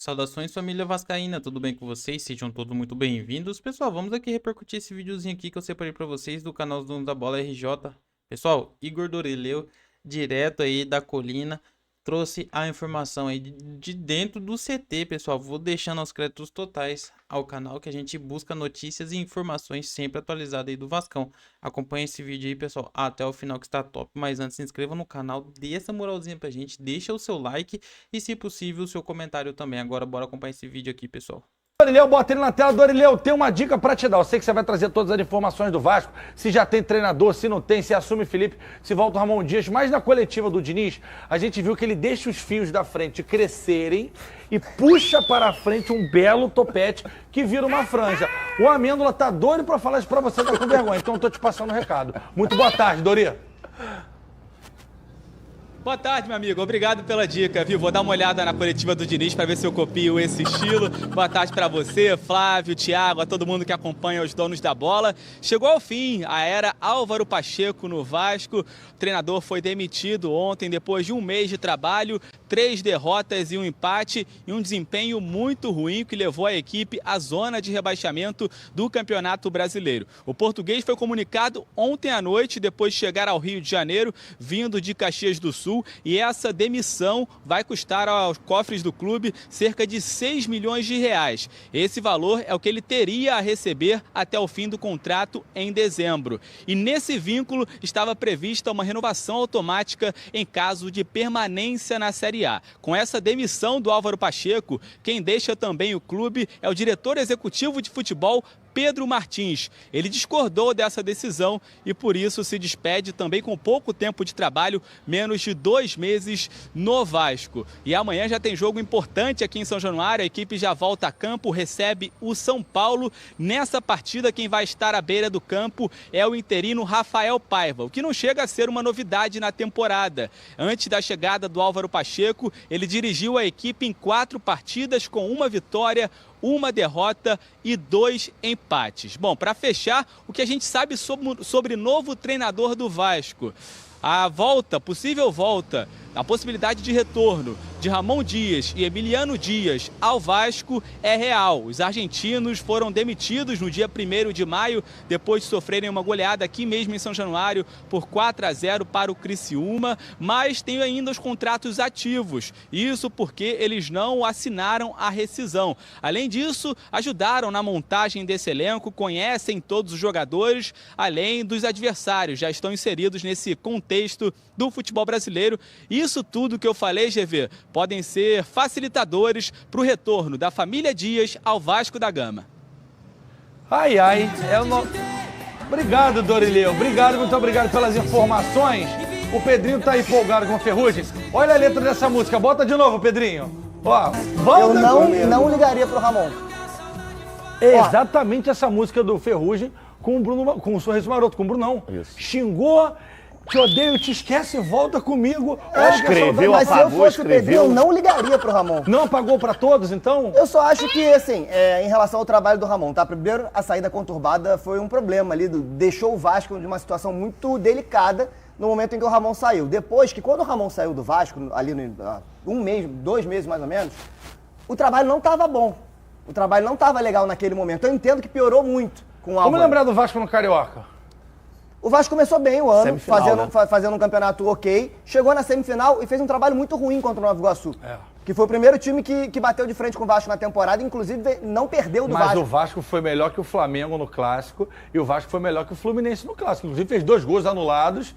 Saudações, família vascaína, tudo bem com vocês? Sejam todos muito bem-vindos. Pessoal, vamos aqui repercutir esse videozinho aqui que eu separei pra vocês do canal dos Donos da Bola RJ. Pessoal, Igor Dorileu, direto aí da colina, trouxe a informação aí de dentro do CT, pessoal. Vou deixando os créditos totais ao canal que a gente busca notícias e informações sempre atualizadas aí do Vascão. Acompanhe esse vídeo aí, pessoal, até o final que está top. Mas antes, se inscreva no canal, dê essa moralzinha pra gente, deixa o seu like e, se possível, o seu comentário também. Agora, bora acompanhar esse vídeo aqui, pessoal. Dorileu, bota ele na tela. Dorileu, tem uma dica pra te dar. Eu sei que você vai trazer todas as informações do Vasco, se já tem treinador, se não tem, se assume Felipe, se volta o Ramon Dias. Mas na coletiva do Diniz, a gente viu que ele deixa os fios da frente crescerem e puxa para frente um belo topete que vira uma franja. O Amêndola tá doido pra falar isso pra você, tá com vergonha. Então eu tô te passando o recado. Muito boa tarde, Dori. Boa tarde, meu amigo. Obrigado pela dica, viu? Vou dar uma olhada na coletiva do Diniz para ver se eu copio esse estilo. Boa tarde para você, Flávio, Thiago, a todo mundo que acompanha os Donos da Bola. Chegou ao fim a era Álvaro Pacheco no Vasco. O treinador foi demitido ontem depois de um mês de trabalho, 3 derrotas e um empate e um desempenho muito ruim que levou a equipe à zona de rebaixamento do Campeonato Brasileiro. O português foi comunicado ontem à noite, depois de chegar ao Rio de Janeiro, vindo de Caxias do Sul. E essa demissão vai custar aos cofres do clube cerca de 6 milhões de reais. Esse valor é o que ele teria a receber até o fim do contrato em dezembro. E nesse vínculo estava prevista uma renovação automática em caso de permanência na Série A. Com essa demissão do Álvaro Pacheco, quem deixa também o clube é o diretor executivo de futebol, Pedro Martins. Ele discordou dessa decisão e por isso se despede também com pouco tempo de trabalho, menos de 2 meses no Vasco. E amanhã já tem jogo importante aqui em São Januário, a equipe já volta a campo, recebe o São Paulo. Nessa partida quem vai estar à beira do campo é o interino Rafael Paiva, o que não chega a ser uma novidade na temporada. Antes da chegada do Álvaro Pacheco, ele dirigiu a equipe em 4 partidas com 1 vitória, 1 derrota e 2 empates. Bom, para fechar, o que a gente sabe sobre novo treinador do Vasco. A possível volta, a possibilidade de retorno de Ramon Dias e Emiliano Dias ao Vasco é real. Os argentinos foram demitidos no dia 1º de maio, depois de sofrerem uma goleada aqui mesmo em São Januário por 4-0 para o Criciúma, mas tem ainda os contratos ativos. Isso porque eles não assinaram a rescisão. Além disso, ajudaram na montagem desse elenco, conhecem todos os jogadores, além dos adversários, já estão inseridos nesse contexto do futebol brasileiro. Isso tudo que eu falei, GV, podem ser facilitadores para o retorno da família Dias ao Vasco da Gama. Ai, ai. Obrigado, Dorileu. Obrigado, muito obrigado pelas informações. O Pedrinho tá empolgado com Ferrugem. Olha a letra dessa música. Bota de novo, Pedrinho. Ó, eu não ligaria pro Ramon. É exatamente essa música do Ferrugem com o Bruno, com o Sorriso Maroto, com o Brunão. Isso. Xingou, te odeio, te esquece, volta comigo. Escreveu, Mas se eu apagou, fosse o Pedrinho, eu escreveu. não ligaria pro Ramon. Não apagou pra todos, então? Eu só acho que, assim, em relação ao trabalho do Ramon, tá? Primeiro, a saída conturbada foi um problema ali, deixou o Vasco de uma situação muito delicada no momento em que o Ramon saiu. Depois que, quando o Ramon saiu do Vasco, ali um mês, 2 meses mais ou menos, o trabalho não estava bom. O trabalho não estava legal naquele momento. Eu entendo que piorou muito com o Álvaro. Vamos lembrar do Vasco no Carioca. O Vasco começou bem o ano, Semifinal, fazendo um campeonato ok. Chegou na semifinal e fez um trabalho muito ruim contra o Nova Iguaçu. É. Que foi o primeiro time que bateu de frente com o Vasco na temporada, inclusive não perdeu do Mas Vasco. o Vasco foi melhor que o Flamengo no Clássico e o Vasco foi melhor que o Fluminense no Clássico. Inclusive fez 2 gols anulados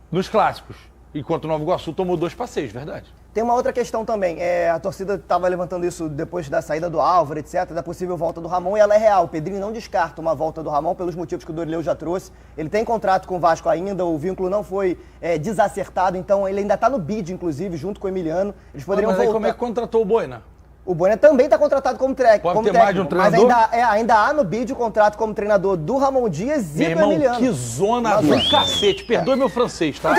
nos Clássicos. Enquanto o Nova Iguaçu tomou 2-6, verdade. Tem uma outra questão também, a torcida estava levantando isso depois da saída do Álvaro, etc., da possível volta do Ramon, e ela é real. O Pedrinho não descarta uma volta do Ramon pelos motivos que o Dorileu já trouxe. Ele tem contrato com o Vasco ainda, o vínculo não foi desacertado, então ele ainda está no bid, inclusive, junto com o Emiliano. Eles poderiam Mas aí voltar. como é que contratou o Boina? O Boina também está contratado como Pode como ter mais de um técnico, mas treinador? ainda há no bid o contrato como treinador do Ramon Dias Meu e do irmão, Emiliano. que zona do cacete. Perdoe meu francês, tá?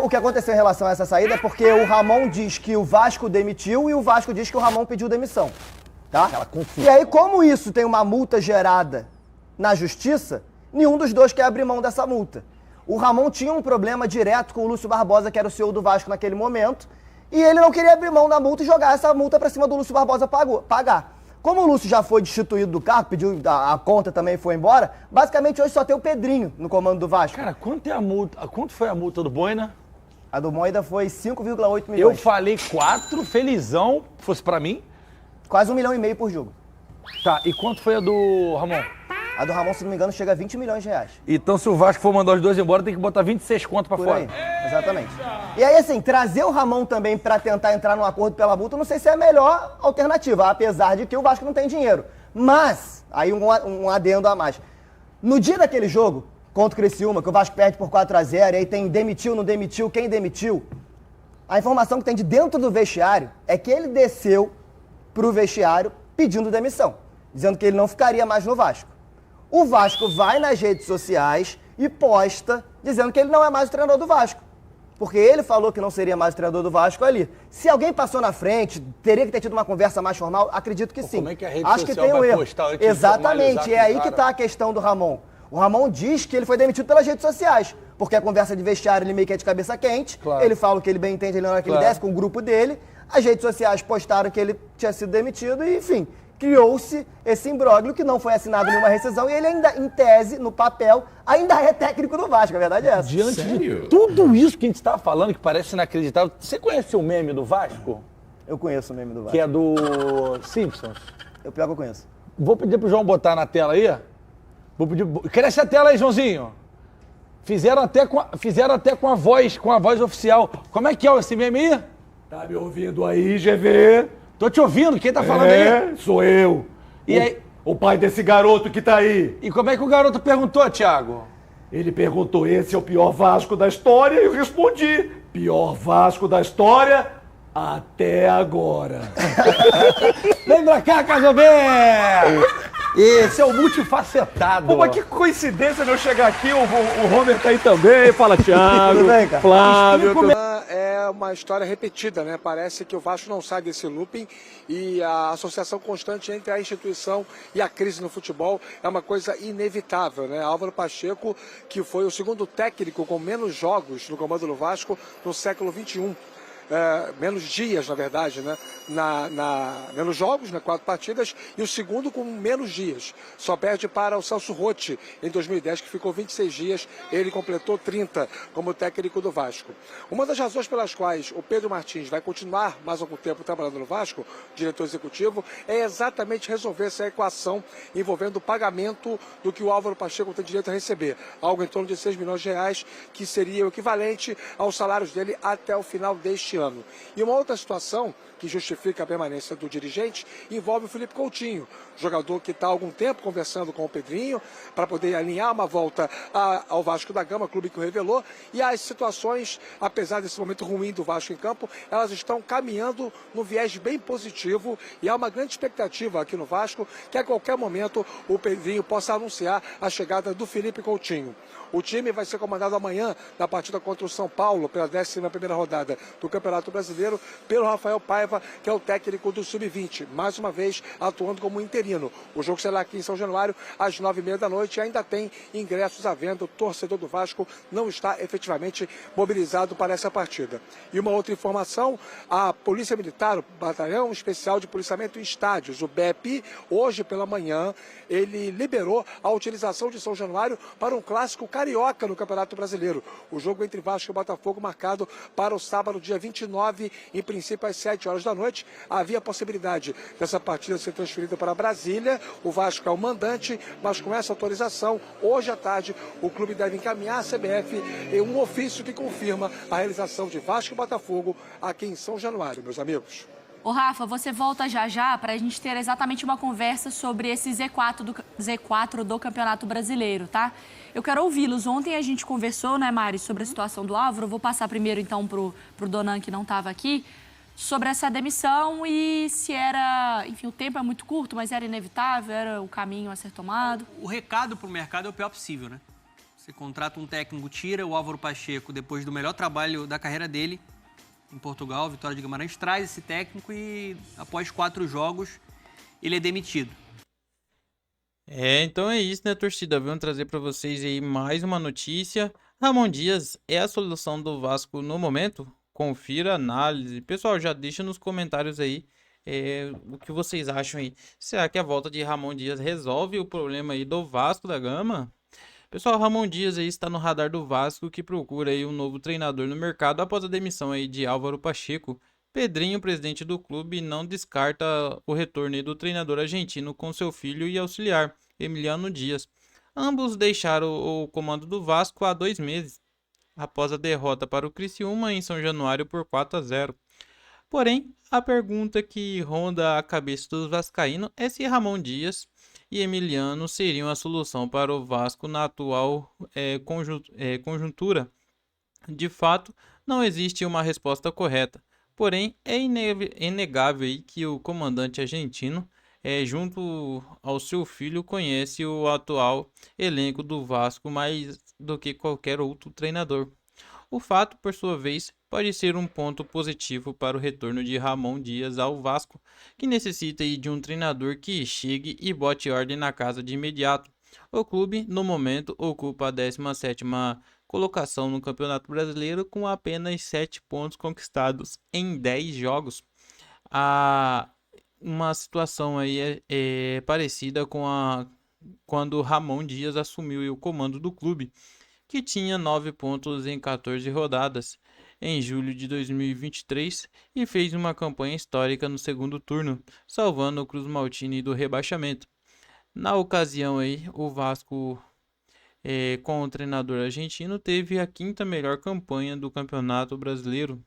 O que aconteceu em relação a essa saída é porque o Ramon diz que o Vasco demitiu e o Vasco diz que o Ramon pediu demissão. Tá? E aí, como isso tem uma multa gerada na justiça, nenhum dos dois quer abrir mão dessa multa. O Ramon tinha um problema direto com o Lúcio Barbosa, que era o CEO do Vasco naquele momento, E ele não queria abrir mão da multa e jogar essa multa pra cima do Lúcio Barbosa pagar. Como o Lúcio já foi destituído do cargo, pediu a conta também foi embora, basicamente hoje só tem o Pedrinho no comando do Vasco. Cara, quanto é a multa? Quanto foi a multa do Boina? A do Moida foi 5,8 milhões. Eu falei 4, felizão, fosse pra mim. Quase 1,5 milhão por jogo. Tá, e quanto foi a do Ramon? A do Ramon, se não me engano, chega a 20 milhões de reais. Então, se o Vasco for mandar os dois embora, tem que botar 26 conto pra Por fora. aí, exatamente. E aí, assim, trazer o Ramon também pra tentar entrar num acordo pela multa, não sei se é a melhor alternativa, apesar de que o Vasco não tem dinheiro. Mas, aí um adendo a mais. No dia daquele jogo, contra o Criciúma, que o Vasco perde por 4-0, e aí tem demitiu, não demitiu, quem demitiu, a informação que tem de dentro do vestiário é que ele desceu pro vestiário pedindo demissão, dizendo que ele não ficaria mais no Vasco. O Vasco vai nas redes sociais e posta dizendo que ele não é mais o treinador do Vasco. Porque ele falou que não seria mais o treinador do Vasco ali. Se alguém passou na frente, teria que ter tido uma conversa mais formal? Acredito que sim. Como é que a rede Acho que social tem um vai erro. postar antes de Exatamente, formalizar é com o aí que cara? está a questão do Ramon. O Ramon diz que ele foi demitido pelas redes sociais. Porque a conversa de vestiário ele meio que é de cabeça quente. Claro. Ele fala o que ele bem entende, ele na hora que Claro. ele desce com o grupo dele. As redes sociais postaram que ele tinha sido demitido e, enfim, criou-se esse imbróglio que não foi assinado nenhuma rescisão e ele ainda, em tese, no papel, ainda é técnico do Vasco, a verdade é essa. Diante de tudo isso que a gente estava falando, que parece inacreditável, você conhece o meme do Vasco? Eu conheço o meme do Vasco. Que é do Simpsons. Eu pior que eu conheço. Vou pedir pro João botar na tela aí. Vou pedir. Cresce a tela aí, Joãozinho. Fizeram até com a voz oficial. Como é que é esse meme aí? Tá me ouvindo aí, GV? Tô te ouvindo, quem tá falando aí? Sou eu. E aí? O pai desse garoto que tá aí. E como é que o garoto perguntou, Thiago? Ele perguntou, esse é o pior Vasco da história? E eu respondi, pior Vasco da história até agora. Vem pra cá, Casober! Esse é o multifacetado. Pô, mas que coincidência de eu chegar aqui, o Homer tá aí também. Fala, Thiago. Tudo bem, cara? Flávio. Tudo... É uma história repetida, né? Parece que o Vasco não sai desse looping e a associação constante entre a instituição e a crise no futebol é uma coisa inevitável, né? Álvaro Pacheco, que foi o segundo técnico com menos jogos no comando do Vasco no século XXI. Menos dias, na verdade, né? Menos jogos, né? 4 partidas, e o segundo com menos dias. Só perde para o Celso Rotti, em 2010, que ficou 26 dias, ele completou 30 como técnico do Vasco. Uma das razões pelas quais o Pedro Martins vai continuar mais algum tempo trabalhando no Vasco, diretor executivo, é exatamente resolver essa equação envolvendo o pagamento do que o Álvaro Pacheco tem direito a receber, algo em torno de 6 milhões de reais, que seria o equivalente aos salários dele até o final deste ano. E uma outra situação que justifica a permanência do dirigente envolve o Felipe Coutinho, jogador que está há algum tempo conversando com o Pedrinho para poder alinhar uma volta ao Vasco da Gama, clube que o revelou, e as situações, apesar desse momento ruim do Vasco em campo, elas estão caminhando no viés bem positivo e há uma grande expectativa aqui no Vasco que a qualquer momento o Pedrinho possa anunciar a chegada do Felipe Coutinho. O time vai ser comandado amanhã na partida contra o São Paulo, pela 11ª rodada do Campeonato Brasileiro, pelo Rafael Paiva, que é o técnico do Sub-20, mais uma vez atuando como interino. O jogo será aqui em São Januário, às 9h30 da noite, e ainda tem ingressos à venda. O torcedor do Vasco não está efetivamente mobilizado para essa partida. E uma outra informação, a Polícia Militar, o Batalhão Especial de Policiamento em Estádios, o BEP, hoje pela manhã, ele liberou a utilização de São Januário para um clássico carioca no Campeonato Brasileiro. O jogo entre Vasco e Botafogo marcado para o sábado, dia 29, em princípio às 7h da noite. Havia a possibilidade dessa partida ser transferida para Brasília. O Vasco é o mandante, mas com essa autorização, hoje à tarde, o clube deve encaminhar à CBF um ofício que confirma a realização de Vasco e Botafogo aqui em São Januário, meus amigos. Ô Rafa, você volta já para a gente ter exatamente uma conversa sobre esse Z4 do Campeonato Brasileiro, tá? Eu quero ouvi-los. Ontem a gente conversou, né, Mari, sobre a situação do Álvaro. Eu vou passar primeiro, então, pro Donan, que não estava aqui, sobre essa demissão e se era... Enfim, o tempo é muito curto, mas era inevitável, era o caminho a ser tomado. O recado para o mercado é o pior possível, né? Você contrata um técnico, tira o Álvaro Pacheco depois do melhor trabalho da carreira dele, em Portugal, Vitória de Guimarães, traz esse técnico e, após 4 jogos, ele é demitido. Então é isso, né, torcida? Vamos trazer para vocês aí mais uma notícia. Ramon Dias é a solução do Vasco no momento? confira a análise. Pessoal, já deixa nos comentários aí o que vocês acham aí. Será que a volta de Ramon Dias resolve o problema aí do Vasco da Gama? Pessoal, Ramon Dias aí está no radar do Vasco, que procura aí um novo treinador no mercado após a demissão aí de Álvaro Pacheco. Pedrinho, presidente do clube, não descarta o retorno aí do treinador argentino com seu filho e auxiliar, Emiliano Dias. Ambos deixaram o comando do Vasco há 2 meses, após a derrota para o Criciúma em São Januário por 4-0. Porém, a pergunta que ronda a cabeça dos vascaínos é se Ramon Dias e Emiliano seriam a solução para o Vasco na atual conjuntura. De fato, não existe uma resposta correta. Porém, é inegável aí que o comandante argentino, junto ao seu filho, conhece o atual elenco do Vasco mais do que qualquer outro treinador. O fato, por sua vez, pode ser um ponto positivo para o retorno de Ramon Dias ao Vasco, que necessita de um treinador que chegue e bote ordem na casa de imediato. O clube, no momento, ocupa a 17ª colocação no Campeonato Brasileiro com apenas 7 pontos conquistados em 10 jogos. Uma situação aí parecida com quando Ramon Dias assumiu o comando do clube, que tinha 9 pontos em 14 rodadas em julho de 2023 e fez uma campanha histórica no segundo turno, salvando o Cruz Maltini do rebaixamento. Na ocasião aí, o Vasco, com o treinador argentino, teve a 5ª melhor campanha do Campeonato Brasileiro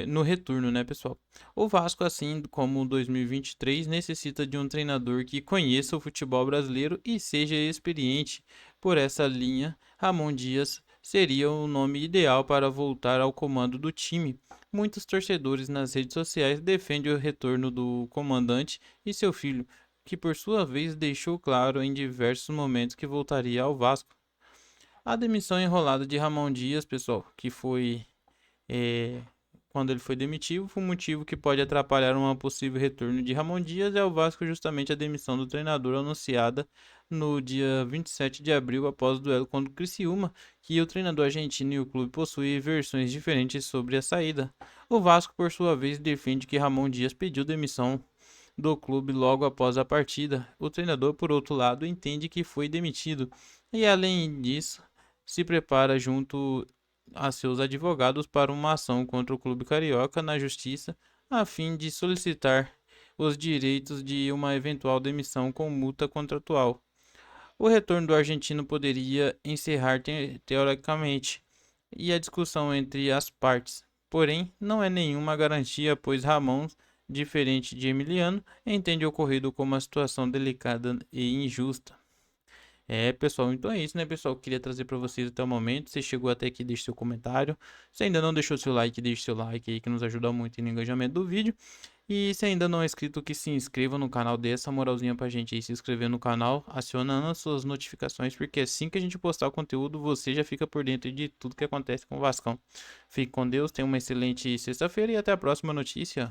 no retorno, né, pessoal? O Vasco, assim como 2023, necessita de um treinador que conheça o futebol brasileiro e seja experiente. Por essa linha, Ramon Dias seria o nome ideal para voltar ao comando do time. Muitos torcedores nas redes sociais defendem o retorno do comandante e seu filho, que por sua vez deixou claro em diversos momentos que voltaria ao Vasco. A demissão enrolada de Ramon Dias, pessoal, que foi quando ele foi demitido, foi um motivo que pode atrapalhar um possível retorno de Ramon Dias ao Vasco, justamente a demissão do treinador anunciada no dia 27 de abril após o duelo contra o Criciúma, que o treinador argentino e o clube possuem versões diferentes sobre a saída. O Vasco, por sua vez, defende que Ramon Dias pediu demissão do clube logo após a partida. O treinador, por outro lado, entende que foi demitido e, além disso, se prepara junto a seus advogados para uma ação contra o clube carioca na justiça, a fim de solicitar os direitos de uma eventual demissão com multa contratual. O retorno do argentino poderia encerrar teoricamente e a discussão entre as partes, porém não é nenhuma garantia, pois Ramon, diferente de Emiliano, entende o ocorrido como uma situação delicada e injusta. Pessoal, então é isso, né, pessoal? Queria trazer para vocês até o momento. Se chegou até aqui, deixe seu comentário. Se ainda não deixou seu like, deixe seu like aí, que nos ajuda muito no engajamento do vídeo. E se ainda não é inscrito, que se inscreva no canal, dê essa moralzinha pra gente aí, se inscrever no canal, acionando as suas notificações, porque assim que a gente postar o conteúdo, você já fica por dentro de tudo que acontece com o Vascão. Fique com Deus, tenha uma excelente sexta-feira e até a próxima notícia.